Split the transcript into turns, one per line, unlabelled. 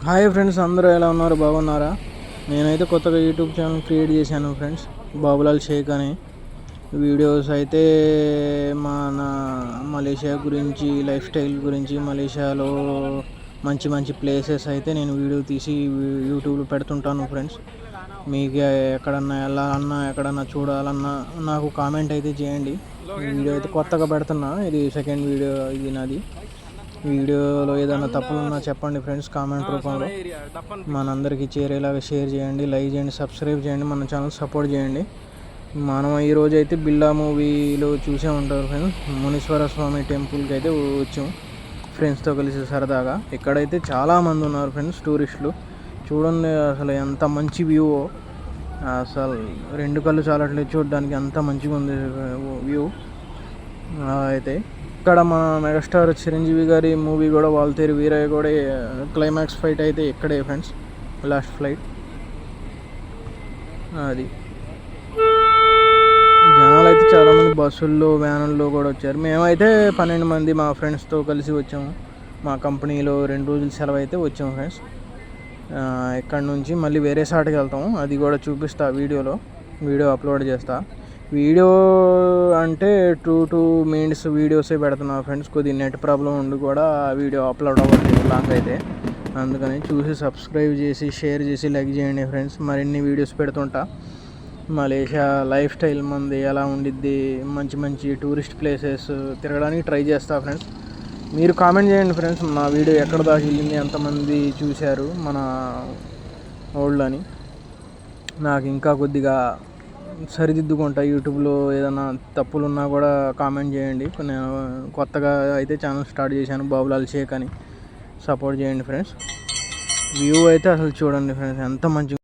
Hi friends, అందరూ ఎలా ఉన్నారు? బాగున్నారా? నేనైతే కొత్తగా యూట్యూబ్ ఛానల్ క్రియేట్ చేశాను ఫ్రెండ్స్, బాబులాల్ షేక్ అని. వీడియోస్ అయితే మన మలేషియా గురించి, లైఫ్ స్టైల్ గురించి, మలేషియాలో మంచి మంచి ప్లేసెస్ అయితే నేను వీడియో తీసి యూట్యూబ్లో పెడుతుంటాను ఫ్రెండ్స్. మీకు ఎక్కడన్నా వెళ్ళాలన్నా, ఎక్కడన్నా చూడాలన్నా నాకు కామెంట్ అయితే చేయండి. వీడియో అయితే కొత్తగా పెడుతున్నా, ఇది సెకండ్ వీడియో ఇది నాది. వీడియోలో ఏదైనా తప్పులున్నా చెప్పండి ఫ్రెండ్స్, కామెంట్ రూపంలో. మనందరికీ చేరేలాగా షేర్ చేయండి, లైక్ చేయండి, సబ్స్క్రైబ్ చేయండి, మన ఛానల్ సపోర్ట్ చేయండి. మనం ఈరోజు అయితే బిల్లా మూవీలో చూసే ఉంటారు ఫ్రెండ్స్, మునీశ్వర స్వామి టెంపుల్కి అయితే వచ్చాం ఫ్రెండ్స్తో కలిసి సరదాగా. ఇక్కడైతే చాలామంది ఉన్నారు ఫ్రెండ్స్, టూరిస్టులు. చూడండి అసలు ఎంత మంచి వ్యూ, అసలు రెండు కళ్ళు చాలట్లేదు చూడడానికి, అంత మంచిగా ఉంది వ్యూ అయితే. ఇక్కడ మన మెగాస్టార్ చిరంజీవి గారి మూవీ కూడా, వాల్తేరు వీరయ్య కూడా క్లైమాక్స్ ఫైట్ అయితే ఇక్కడే ఫ్రెండ్స్, లాస్ట్ ఫ్లైట్ అది. జనాలు అయితే చాలామంది బస్సుల్లో, వ్యానుల్లో కూడా వచ్చారు. మేమైతే 12 మంది మా ఫ్రెండ్స్తో కలిసి వచ్చాము. మా కంపెనీలో 2 రోజులు సెలవు అయితే వచ్చాము ఫ్రెండ్స్. ఇక్కడ నుంచి మళ్ళీ వేరే సాటికి వెళ్తాము, అది కూడా చూపిస్తా వీడియో అప్లోడ్ చేస్తా. వీడియో అంటే 2 మినిట్స్ వీడియోసే పెడుతున్నా ఫ్రెండ్స్, కొద్దిగా నెట్ ప్రాబ్లం ఉండి కూడా వీడియో అప్లోడ్ అవ్వట్లేదు లాంగ్ అయితే. అందుకని చూసి సబ్స్క్రైబ్ చేసి, షేర్ చేసి, లైక్ చేయండి ఫ్రెండ్స్. మరిన్ని వీడియోస్ పెడుతుంటా. మలేషియా లైఫ్ స్టైల్ మంది ఎలా ఉండిద్ది, మంచి మంచి టూరిస్ట్ ప్లేసెస్ తిరగడానికి ట్రై చేస్తా ఫ్రెండ్స్. మీరు కామెంట్ చేయండి ఫ్రెండ్స్, మా వీడియో ఎక్కడ దాకా వెళ్ళింది, ఎంతమంది చూశారు మన ఓల్డ్. నాకు ఇంకా కొద్దిగా సరిదిద్దుకుంటా. యూట్యూబ్లో ఏదైనా తప్పులున్నా కూడా కామెంట్ చేయండి. నేను కొత్తగా అయితే ఛానల్ స్టార్ట్ చేశాను, బాబులాల్ షేక్ అని. సపోర్ట్ చేయండి ఫ్రెండ్స్. వ్యూ అయితే అసలు చూడండి ఫ్రెండ్స్, ఎంత మంచిగా